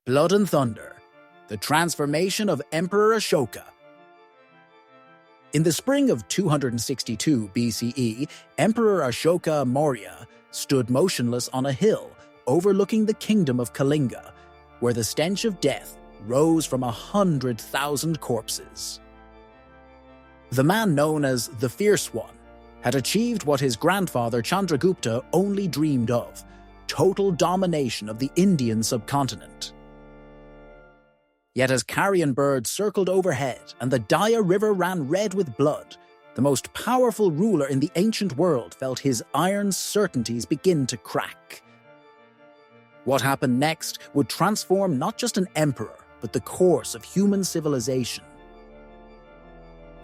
Blood and Thunder, the transformation of Emperor Ashoka. In the spring of 262 BCE, Emperor Ashoka Maurya stood motionless on a hill overlooking the kingdom of Kalinga, where the stench of death rose from 100,000 corpses. The man known as the Fierce One had achieved what his grandfather Chandragupta only dreamed of: total domination of the Indian subcontinent. Yet as carrion birds circled overhead and the Daya River ran red with blood, the most powerful ruler in the ancient world felt his iron certainties begin to crack. What happened next would transform not just an emperor, but the course of human civilization.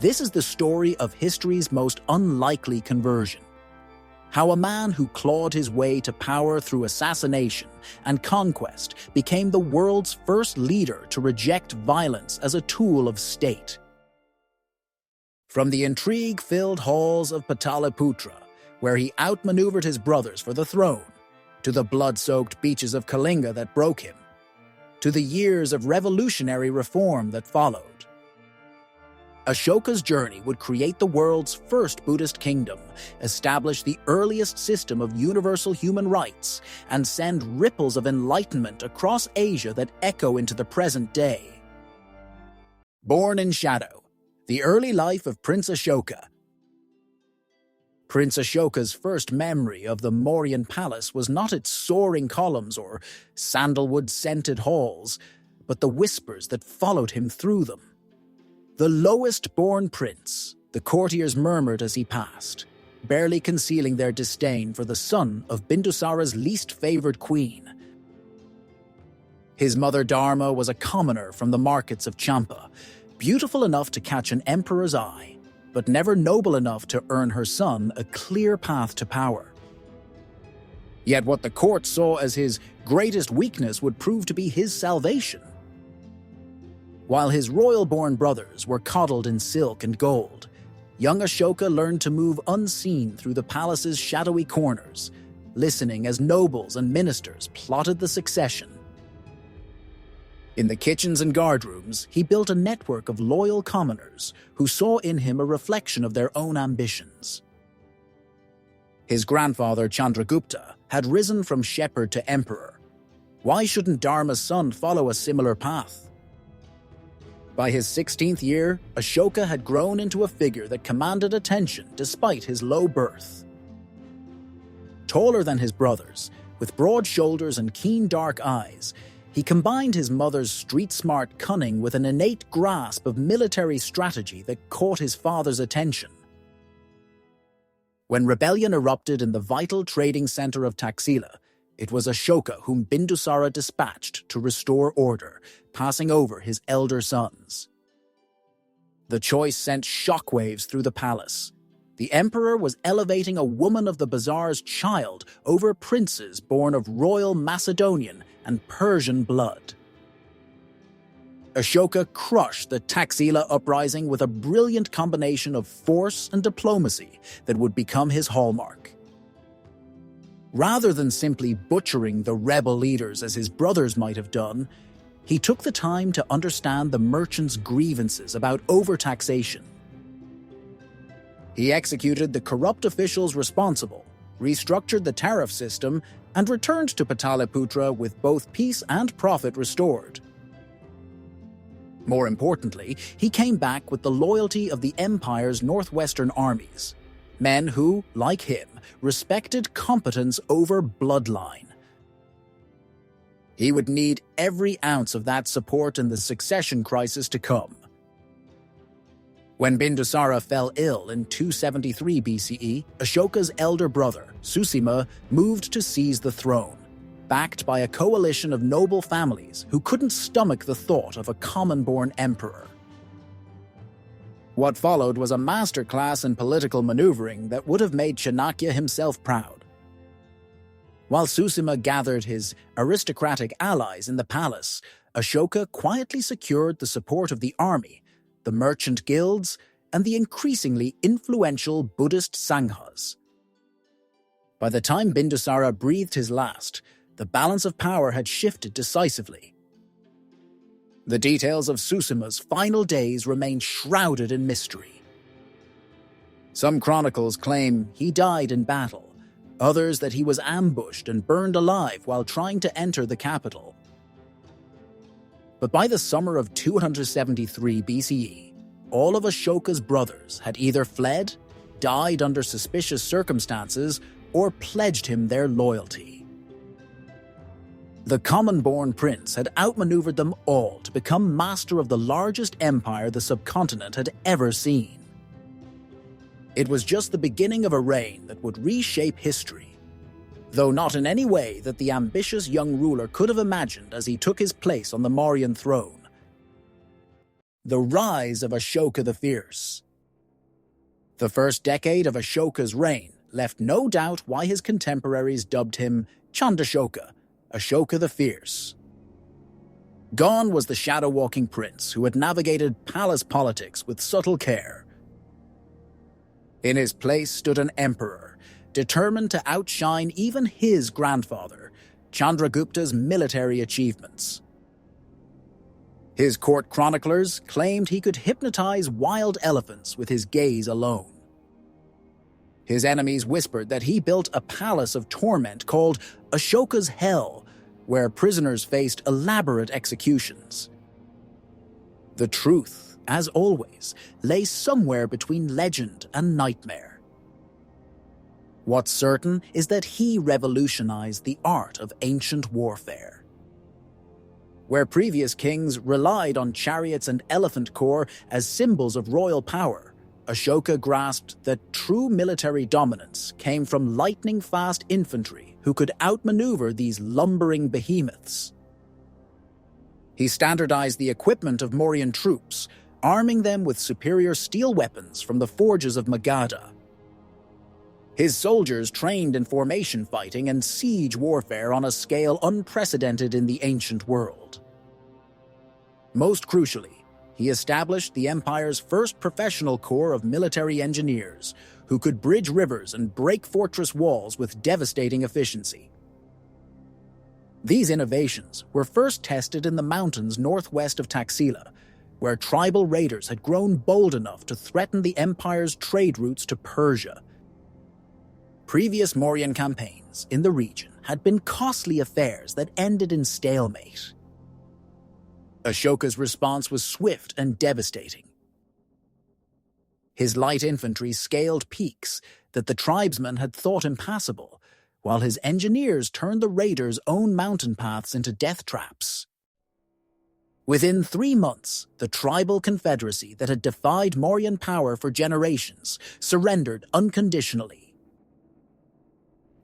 This is the story of history's most unlikely conversion. How a man who clawed his way to power through assassination and conquest became the world's first leader to reject violence as a tool of state. From the intrigue-filled halls of Pataliputra, where he outmaneuvered his brothers for the throne, to the blood-soaked beaches of Kalinga that broke him, to the years of revolutionary reform that followed, Ashoka's journey would create the world's first Buddhist kingdom, establish the earliest system of universal human rights, and send ripples of enlightenment across Asia that echo into the present day. Born in Shadow, the early life of Prince Ashoka. Prince Ashoka's first memory of the Mauryan palace was not its soaring columns or sandalwood-scented halls, but the whispers that followed him through them. The lowest-born prince, the courtiers murmured as he passed, barely concealing their disdain for the son of Bindusara's least-favored queen. His mother Dharma was a commoner from the markets of Champa, beautiful enough to catch an emperor's eye, but never noble enough to earn her son a clear path to power. Yet what the court saw as his greatest weakness would prove to be his salvation. While his royal-born brothers were coddled in silk and gold, young Ashoka learned to move unseen through the palace's shadowy corners, listening as nobles and ministers plotted the succession. In the kitchens and guardrooms, he built a network of loyal commoners who saw in him a reflection of their own ambitions. His grandfather Chandragupta had risen from shepherd to emperor. Why shouldn't Dharma's son follow a similar path? By his 16th year, Ashoka had grown into a figure that commanded attention despite his low birth. Taller than his brothers, with broad shoulders and keen dark eyes, he combined his mother's street-smart cunning with an innate grasp of military strategy that caught his father's attention. When rebellion erupted in the vital trading center of Taxila, it was Ashoka whom Bindusara dispatched to restore order, passing over his elder sons. The choice sent shockwaves through the palace. The emperor was elevating a woman of the bazaar's child over princes born of royal Macedonian and Persian blood. Ashoka crushed the Taxila uprising with a brilliant combination of force and diplomacy that would become his hallmark. Rather than simply butchering the rebel leaders as his brothers might have done, he took the time to understand the merchants' grievances about overtaxation. He executed the corrupt officials responsible, restructured the tariff system, and returned to Pataliputra with both peace and profit restored. More importantly, he came back with the loyalty of the empire's northwestern armies, men who, like him, respected competence over bloodline. He would need every ounce of that support in the succession crisis to come. When Bindusara fell ill in 273 BCE, Ashoka's elder brother, Susima, moved to seize the throne, backed by a coalition of noble families who couldn't stomach the thought of a common-born emperor. What followed was a masterclass in political maneuvering that would have made Chanakya himself proud. While Susima gathered his aristocratic allies in the palace, Ashoka quietly secured the support of the army, the merchant guilds, and the increasingly influential Buddhist sanghas. By the time Bindusara breathed his last, the balance of power had shifted decisively. The details of Susima's final days remain shrouded in mystery. Some chronicles claim he died in battle, others that he was ambushed and burned alive while trying to enter the capital. But by the summer of 273 BCE, all of Ashoka's brothers had either fled, died under suspicious circumstances, or pledged him their loyalty. The common-born prince had outmaneuvered them all to become master of the largest empire the subcontinent had ever seen. It was just the beginning of a reign that would reshape history, though not in any way that the ambitious young ruler could have imagined as he took his place on the Mauryan throne. The rise of Ashoka the Fierce. The first decade of Ashoka's reign left no doubt why his contemporaries dubbed him Chandashoka, Ashoka the Fierce. Gone was the shadow-walking prince who had navigated palace politics with subtle care. In his place stood an emperor, determined to outshine even his grandfather, Chandragupta's military achievements. His court chroniclers claimed he could hypnotize wild elephants with his gaze alone. His enemies whispered that he built a palace of torment called Ashoka's Hell, where prisoners faced elaborate executions. The truth, as always, lay somewhere between legend and nightmare. What's certain is that he revolutionized the art of ancient warfare. Where previous kings relied on chariots and elephant corps as symbols of royal power, Ashoka grasped that true military dominance came from lightning-fast infantry who could outmaneuver these lumbering behemoths. He standardized the equipment of Mauryan troops, arming them with superior steel weapons from the forges of Magadha. His soldiers trained in formation fighting and siege warfare on a scale unprecedented in the ancient world. Most crucially, he established the empire's first professional corps of military engineers who could bridge rivers and break fortress walls with devastating efficiency. These innovations were first tested in the mountains northwest of Taxila, where tribal raiders had grown bold enough to threaten the empire's trade routes to Persia. Previous Mauryan campaigns in the region had been costly affairs that ended in stalemate. Ashoka's response was swift and devastating. His light infantry scaled peaks that the tribesmen had thought impassable, while his engineers turned the raiders' own mountain paths into death traps. Within 3 months, the tribal confederacy that had defied Mauryan power for generations surrendered unconditionally.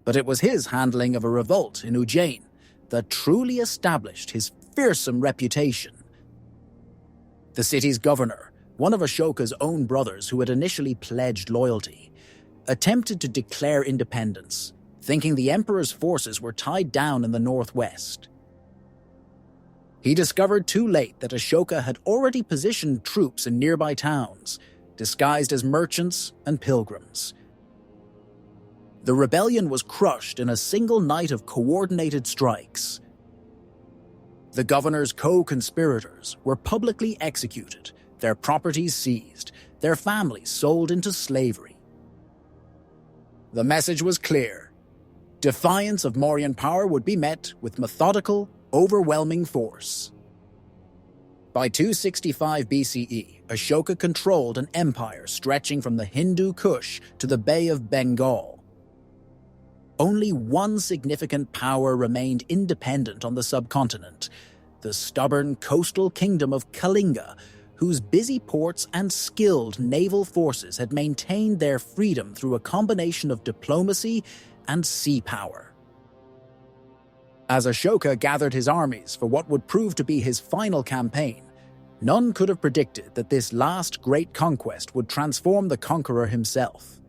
But it was his handling of a revolt in Ujjain that truly established his fearsome reputation. The city's governor, one of Ashoka's own brothers who had initially pledged loyalty, attempted to declare independence, thinking the emperor's forces were tied down in the northwest. He discovered too late that Ashoka had already positioned troops in nearby towns, disguised as merchants and pilgrims. The rebellion was crushed in a single night of coordinated strikes. The governor's co-conspirators were publicly executed, their properties seized, their families sold into slavery. The message was clear. Defiance of Mauryan power would be met with methodical, overwhelming force. By 265 BCE, Ashoka controlled an empire stretching from the Hindu Kush to the Bay of Bengal. Only one significant power remained independent on the subcontinent, the stubborn coastal kingdom of Kalinga, whose busy ports and skilled naval forces had maintained their freedom through a combination of diplomacy and sea power. As Ashoka gathered his armies for what would prove to be his final campaign, none could have predicted that this last great conquest would transform the conqueror himself.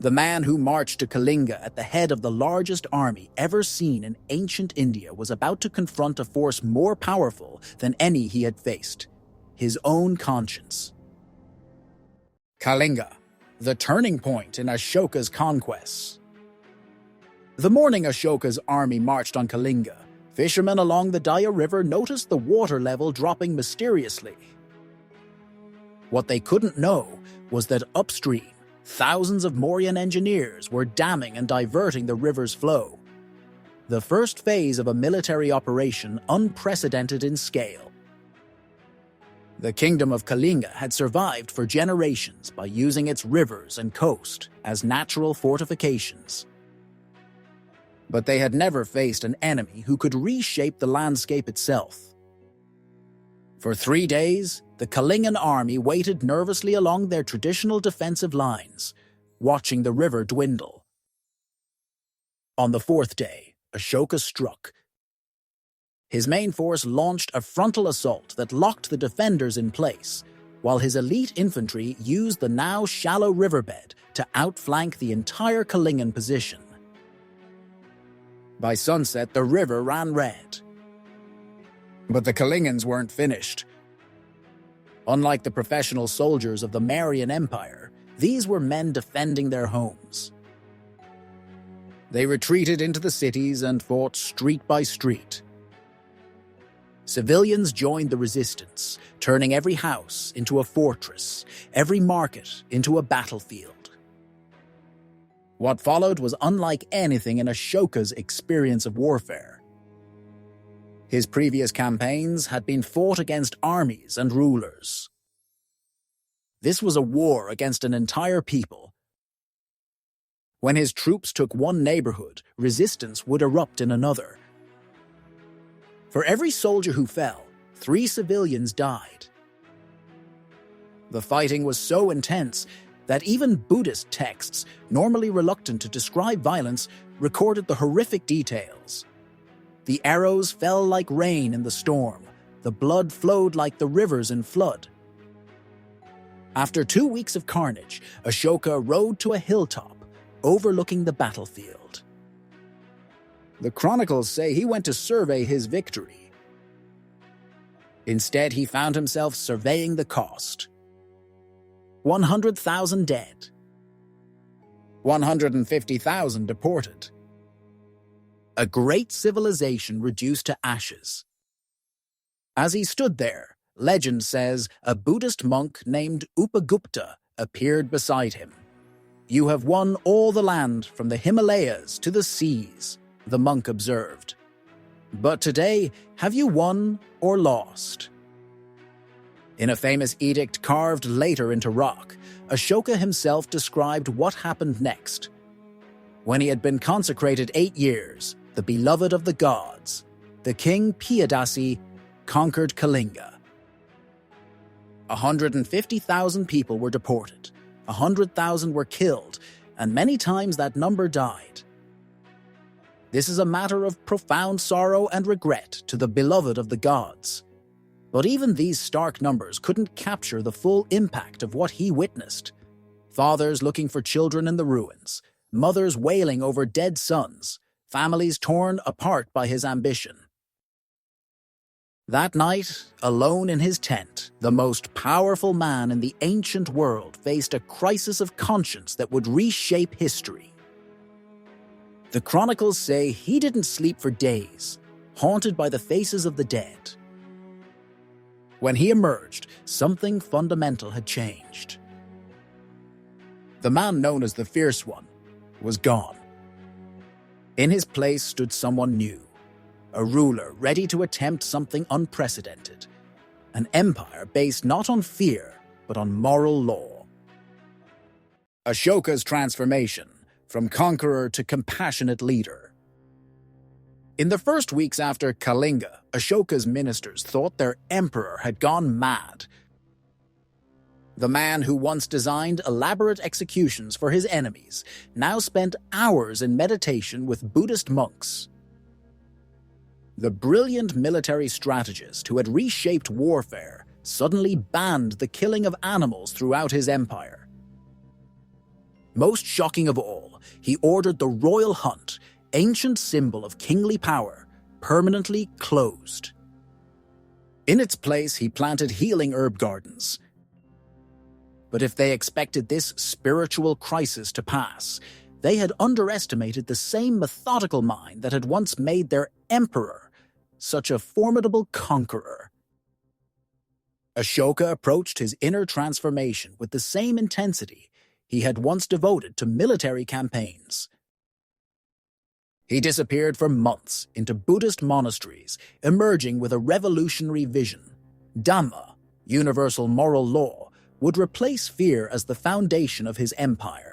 The man who marched to Kalinga at the head of the largest army ever seen in ancient India was about to confront a force more powerful than any he had faced, his own conscience. Kalinga, the turning point in Ashoka's conquests. The morning Ashoka's army marched on Kalinga, Fishermen along the Daya River noticed the water level dropping mysteriously. What they couldn't know was that upstream, thousands of Mauryan engineers were damming and diverting the river's flow. The first phase of a military operation unprecedented in scale. The kingdom of Kalinga had survived for generations by using its rivers and coast as natural fortifications. But they had never faced an enemy who could reshape the landscape itself. For 3 days, the Kalingan army waited nervously along their traditional defensive lines, watching the river dwindle. On the 4th day, Ashoka struck. His main force launched a frontal assault that locked the defenders in place, while his elite infantry used the now shallow riverbed to outflank the entire Kalingan position. By sunset, the river ran red. But the Kalingans weren't finished. Unlike the professional soldiers of the Mauryan Empire, these were men defending their homes. They retreated into the cities and fought street by street. Civilians joined the resistance, turning every house into a fortress, every market into a battlefield. What followed was unlike anything in Ashoka's experience of warfare. His previous campaigns had been fought against armies and rulers. This was a war against an entire people. When his troops took one neighborhood, resistance would erupt in another. For every soldier who fell, 3 civilians died. The fighting was so intense that even Buddhist texts, normally reluctant to describe violence, recorded the horrific details. The arrows fell like rain in the storm. The blood flowed like the rivers in flood. After 2 weeks of carnage, Ashoka rode to a hilltop, overlooking the battlefield. The chronicles say he went to survey his victory. Instead, he found himself surveying the cost. 100,000 dead. 150,000 deported. A great civilization reduced to ashes. As he stood there, legend says a Buddhist monk named Upagupta appeared beside him. "You have won all the land from the Himalayas to the seas," the monk observed. "But today, have you won or lost?" In a famous edict carved later into rock, Ashoka himself described what happened next. When he had been consecrated 8 years, the beloved of the gods, the king Piyadasi conquered Kalinga. 150,000 people were deported, 100,000 were killed, and many times that number died. This is a matter of profound sorrow and regret to the beloved of the gods. But even these stark numbers couldn't capture the full impact of what he witnessed. Fathers looking for children in the ruins, mothers wailing over dead sons, families torn apart by his ambition. That night, alone in his tent, the most powerful man in the ancient world faced a crisis of conscience that would reshape history. The chronicles say he didn't sleep for days, haunted by the faces of the dead. When he emerged, something fundamental had changed. The man known as the Fierce One was gone. In his place stood someone new, a ruler ready to attempt something unprecedented, an empire based not on fear, but on moral law. Ashoka's transformation, from conqueror to compassionate leader. In the first weeks after Kalinga, Ashoka's ministers thought their emperor had gone mad. The man who once designed elaborate executions for his enemies now spent hours in meditation with Buddhist monks. The brilliant military strategist who had reshaped warfare suddenly banned the killing of animals throughout his empire. Most shocking of all, he ordered the royal hunt, ancient symbol of kingly power, permanently closed. In its place, he planted healing herb gardens. But if they expected this spiritual crisis to pass, they had underestimated the same methodical mind that had once made their emperor such a formidable conqueror. Ashoka approached his inner transformation with the same intensity he had once devoted to military campaigns. He disappeared for months into Buddhist monasteries, emerging with a revolutionary vision. Dhamma, universal moral law, would replace fear as the foundation of his empire.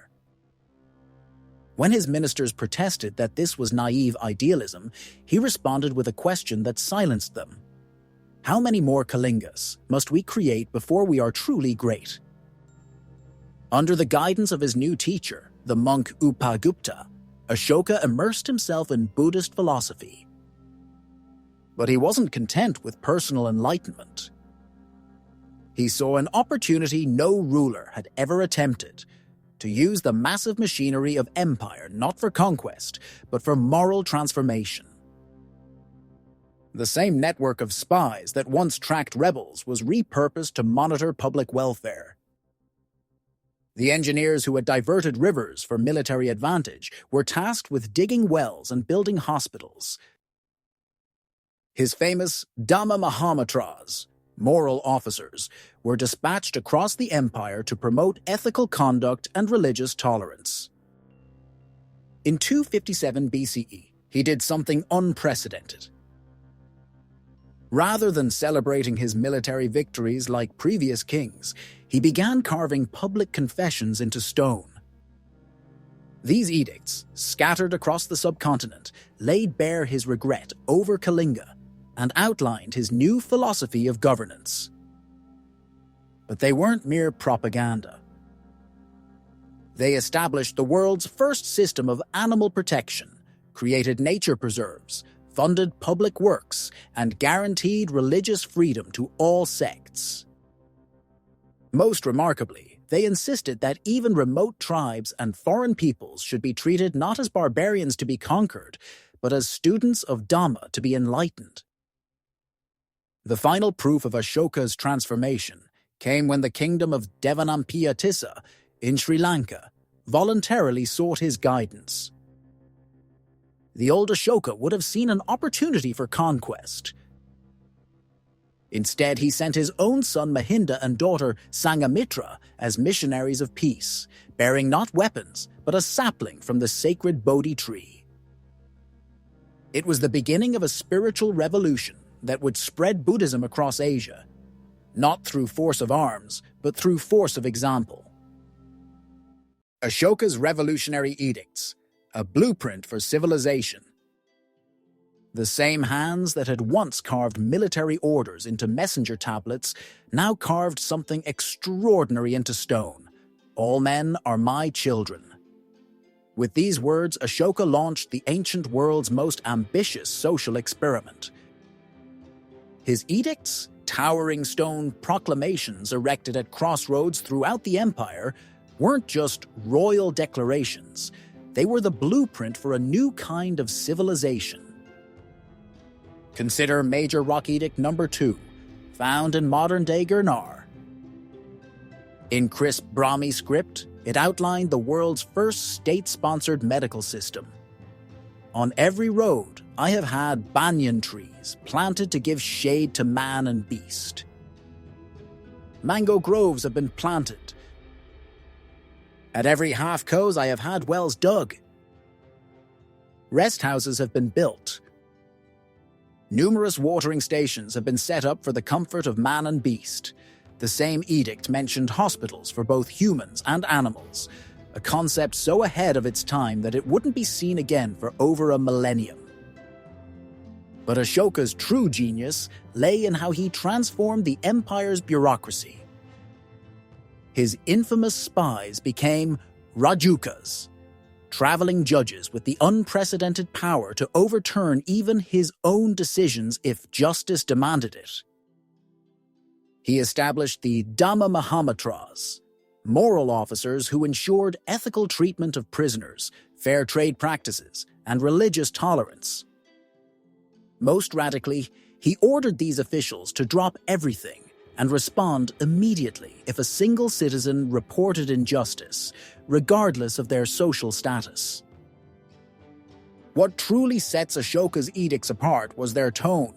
When his ministers protested that this was naive idealism, he responded with a question that silenced them. How many more Kalingas must we create before we are truly great? Under the guidance of his new teacher, the monk Upagupta, Ashoka immersed himself in Buddhist philosophy. But he wasn't content with personal enlightenment. He saw an opportunity no ruler had ever attempted, to use the massive machinery of empire not for conquest, but for moral transformation. The same network of spies that once tracked rebels was repurposed to monitor public welfare. The engineers who had diverted rivers for military advantage were tasked with digging wells and building hospitals. His famous Dhamma Mahamatras, moral officers, were dispatched across the empire to promote ethical conduct and religious tolerance. In 257 BCE, he did something unprecedented. Rather than celebrating his military victories like previous kings, he began carving public confessions into stone. These edicts, scattered across the subcontinent, laid bare his regret over Kalinga and outlined his new philosophy of governance. But they weren't mere propaganda. They established the world's first system of animal protection, created nature preserves, funded public works, and guaranteed religious freedom to all sects. Most remarkably, they insisted that even remote tribes and foreign peoples should be treated not as barbarians to be conquered, but as students of Dhamma to be enlightened. The final proof of Ashoka's transformation came when the kingdom of Devanampiya in Sri Lanka voluntarily sought his guidance. The old Ashoka would have seen an opportunity for conquest. Instead, he sent his own son Mahinda and daughter Sangamitra as missionaries of peace, bearing not weapons, but a sapling from the sacred Bodhi tree. It was the beginning of a spiritual revolution that would spread Buddhism across Asia, not through force of arms, but through force of example. Ashoka's revolutionary edicts, a blueprint for civilization. The same hands that had once carved military orders into messenger tablets now carved something extraordinary into stone. All men are my children. With these words, Ashoka launched the ancient world's most ambitious social experiment. His edicts, towering stone proclamations erected at crossroads throughout the empire, weren't just royal declarations. They were the blueprint for a new kind of civilization. Consider Major Rock Edict No. 2, found in modern-day Gurnar. In crisp Brahmi script, it outlined the world's first state-sponsored medical system. On every road, I have had banyan trees planted to give shade to man and beast. Mango groves have been planted. At every half-co's, I have had wells dug. Rest houses have been built. Numerous watering stations have been set up for the comfort of man and beast. The same edict mentioned hospitals for both humans and animals, a concept so ahead of its time that it wouldn't be seen again for over a millennium. But Ashoka's true genius lay in how he transformed the empire's bureaucracy. His infamous spies became Rajukas, traveling judges with the unprecedented power to overturn even his own decisions if justice demanded it. He established the Dhamma Mahamatras, moral officers who ensured ethical treatment of prisoners, fair trade practices, and religious tolerance. Most radically, he ordered these officials to drop everything and respond immediately if a single citizen reported injustice, regardless of their social status. What truly sets Ashoka's edicts apart was their tone.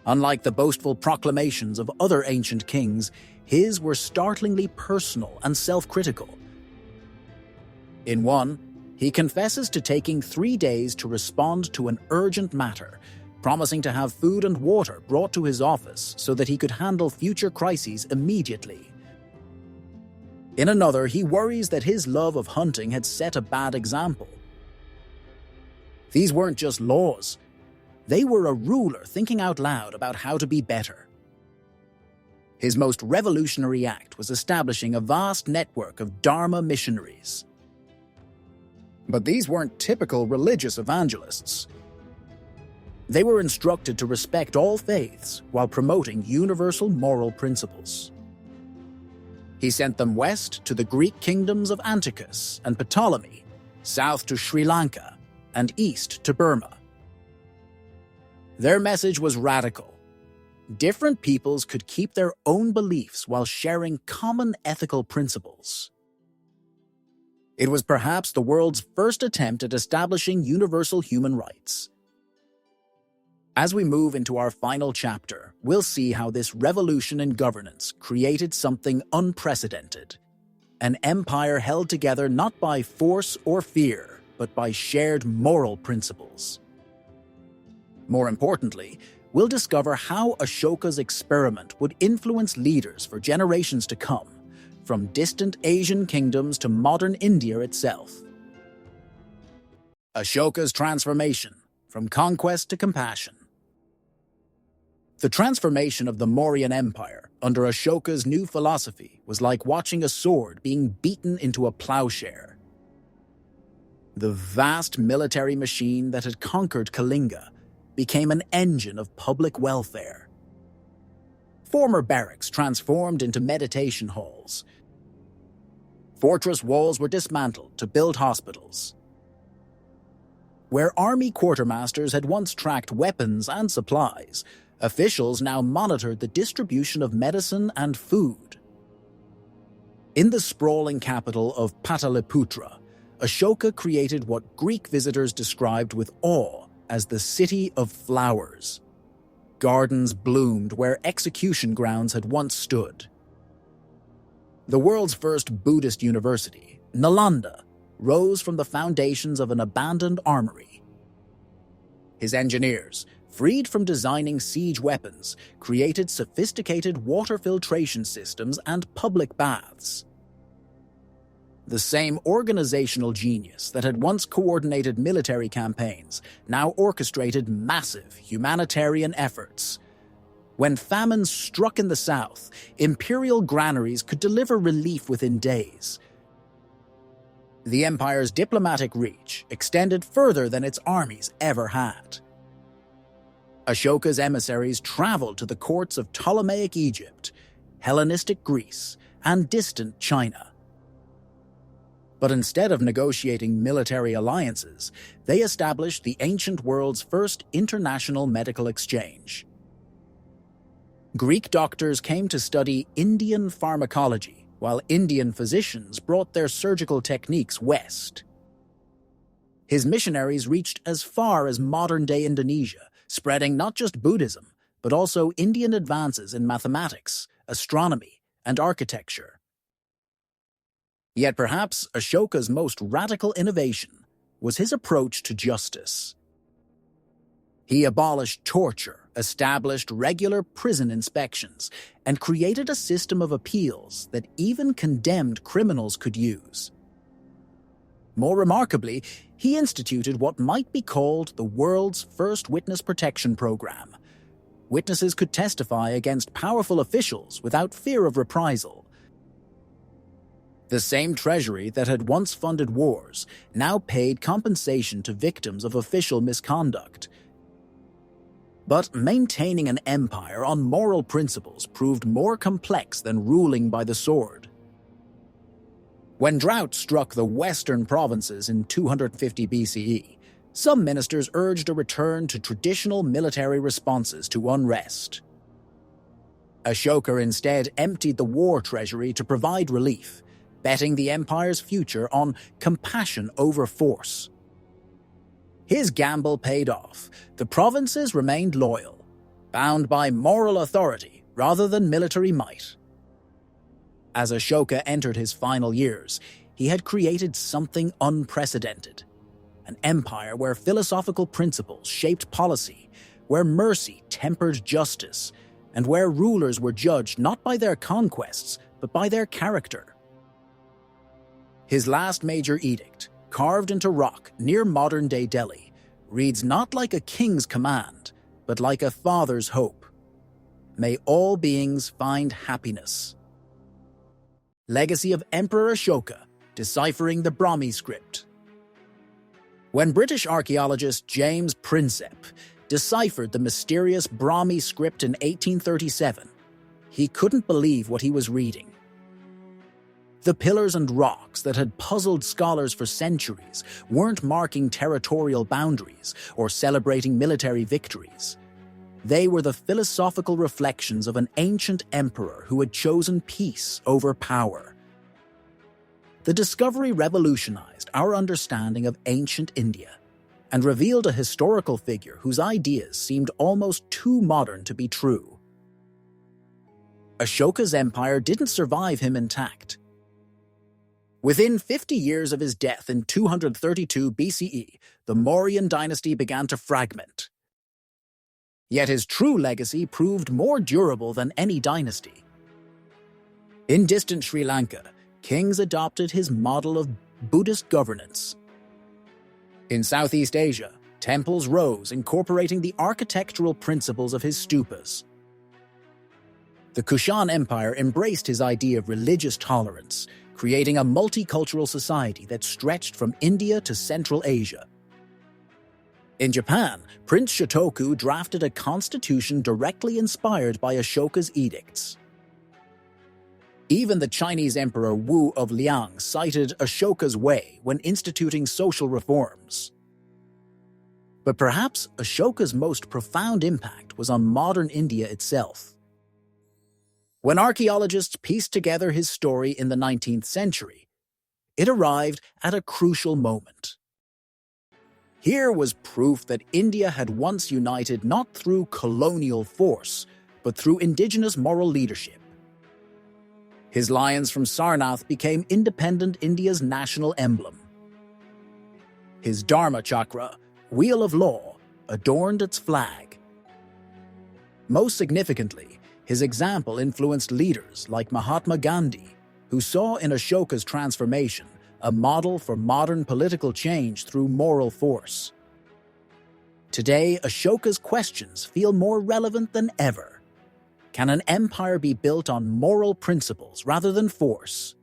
Unlike the boastful proclamations of other ancient kings, his were startlingly personal and self-critical. In one, he confesses to taking 3 days to respond to an urgent matter, promising to have food and water brought to his office so that he could handle future crises immediately. In another, he worries that his love of hunting had set a bad example. These weren't just laws. They were a ruler thinking out loud about how to be better. His most revolutionary act was establishing a vast network of Dharma missionaries. But these weren't typical religious evangelists. They were instructed to respect all faiths while promoting universal moral principles. He sent them west to the Greek kingdoms of Antiochus and Ptolemy, south to Sri Lanka, and east to Burma. Their message was radical. Different peoples could keep their own beliefs while sharing common ethical principles. It was perhaps the world's first attempt at establishing universal human rights. As we move into our final chapter, we'll see how this revolution in governance created something unprecedented. An empire held together not by force or fear, but by shared moral principles. More importantly, we'll discover how Ashoka's experiment would influence leaders for generations to come, from distant Asian kingdoms to modern India itself. Ashoka's transformation, from conquest to compassion. The transformation of the Mauryan Empire under Ashoka's new philosophy was like watching a sword being beaten into a plowshare. The vast military machine that had conquered Kalinga became an engine of public welfare. Former barracks transformed into meditation halls. Fortress walls were dismantled to build hospitals. Where army quartermasters had once tracked weapons and supplies, officials now monitored the distribution of medicine and food. In the sprawling capital of Pataliputra, Ashoka created what Greek visitors described with awe as the City of Flowers. Gardens bloomed where execution grounds had once stood. The world's first Buddhist university, Nalanda, rose from the foundations of an abandoned armory. His engineers, freed from designing siege weapons, created sophisticated water filtration systems and public baths. The same organizational genius that had once coordinated military campaigns now orchestrated massive humanitarian efforts. When famine struck in the south, imperial granaries could deliver relief within days. The empire's diplomatic reach extended further than its armies ever had. Ashoka's emissaries traveled to the courts of Ptolemaic Egypt, Hellenistic Greece, and distant China. But instead of negotiating military alliances, they established the ancient world's first international medical exchange. Greek doctors came to study Indian pharmacology, while Indian physicians brought their surgical techniques west. His missionaries reached as far as modern-day Indonesia, spreading not just Buddhism, but also Indian advances in mathematics, astronomy, and architecture. Yet perhaps Ashoka's most radical innovation was his approach to justice. He abolished torture, established regular prison inspections, and created a system of appeals that even condemned criminals could use. More remarkably, he instituted what might be called the world's first witness protection program. Witnesses could testify against powerful officials without fear of reprisal. The same treasury that had once funded wars now paid compensation to victims of official misconduct. But maintaining an empire on moral principles proved more complex than ruling by the sword. When drought struck the western provinces in 250 BCE, some ministers urged a return to traditional military responses to unrest. Ashoka instead emptied the war treasury to provide relief, betting the empire's future on compassion over force. His gamble paid off. The provinces remained loyal, bound by moral authority rather than military might. As Ashoka entered his final years, he had created something unprecedented. An empire where philosophical principles shaped policy, where mercy tempered justice, and where rulers were judged not by their conquests, but by their character. His last major edict, carved into rock near modern-day Delhi, reads not like a king's command, but like a father's hope. May all beings find happiness. Legacy of Emperor Ashoka, deciphering the Brahmi script. When British archaeologist James Prinsep deciphered the mysterious Brahmi script in 1837, he couldn't believe what he was reading. The pillars and rocks that had puzzled scholars for centuries weren't marking territorial boundaries or celebrating military victories. They were the philosophical reflections of an ancient emperor who had chosen peace over power. The discovery revolutionized our understanding of ancient India and revealed a historical figure whose ideas seemed almost too modern to be true. Ashoka's empire didn't survive him intact. Within 50 years of his death in 232 BCE, the Mauryan dynasty began to fragment. Yet his true legacy proved more durable than any dynasty. In distant Sri Lanka, kings adopted his model of Buddhist governance. In Southeast Asia, temples rose, incorporating the architectural principles of his stupas. The Kushan Empire embraced his idea of religious tolerance, creating a multicultural society that stretched from India to Central Asia. In Japan, Prince Shotoku drafted a constitution directly inspired by Ashoka's edicts. Even the Chinese Emperor Wu of Liang cited Ashoka's way when instituting social reforms. But perhaps Ashoka's most profound impact was on modern India itself. When archaeologists pieced together his story in the 19th century, it arrived at a crucial moment. Here was proof that India had once united not through colonial force, but through indigenous moral leadership. His lions from Sarnath became independent India's national emblem. His Dharma Chakra, Wheel of Law, adorned its flag. Most significantly, his example influenced leaders like Mahatma Gandhi, who saw in Ashoka's transformation a model for modern political change through moral force. Today, Ashoka's questions feel more relevant than ever. Can an empire be built on moral principles rather than force?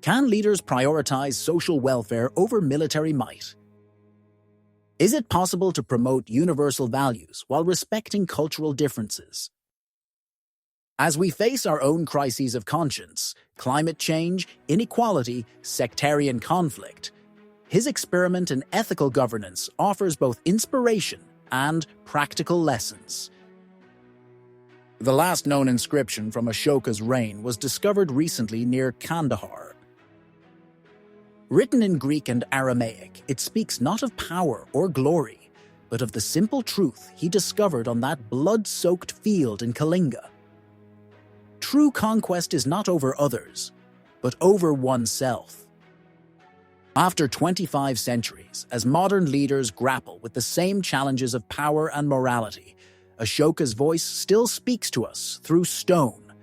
Can leaders prioritize social welfare over military might? Is it possible to promote universal values while respecting cultural differences? As we face our own crises of conscience, climate change, inequality, sectarian conflict, his experiment in ethical governance offers both inspiration and practical lessons. The last known inscription from Ashoka's reign was discovered recently near Kandahar. Written in Greek and Aramaic, it speaks not of power or glory, but of the simple truth he discovered on that blood-soaked field in Kalinga. True conquest is not over others, but over oneself. After 25 centuries, as modern leaders grapple with the same challenges of power and morality, Ashoka's voice still speaks to us through stone,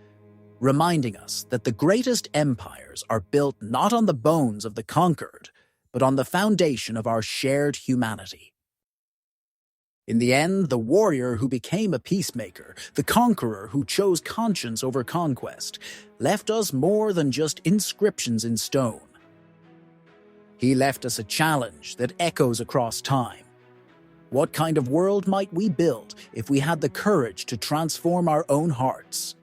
reminding us that the greatest empires are built not on the bones of the conquered, but on the foundation of our shared humanity. In the end, the warrior who became a peacemaker, the conqueror who chose conscience over conquest, left us more than just inscriptions in stone. He left us a challenge that echoes across time. What kind of world might we build if we had the courage to transform our own hearts?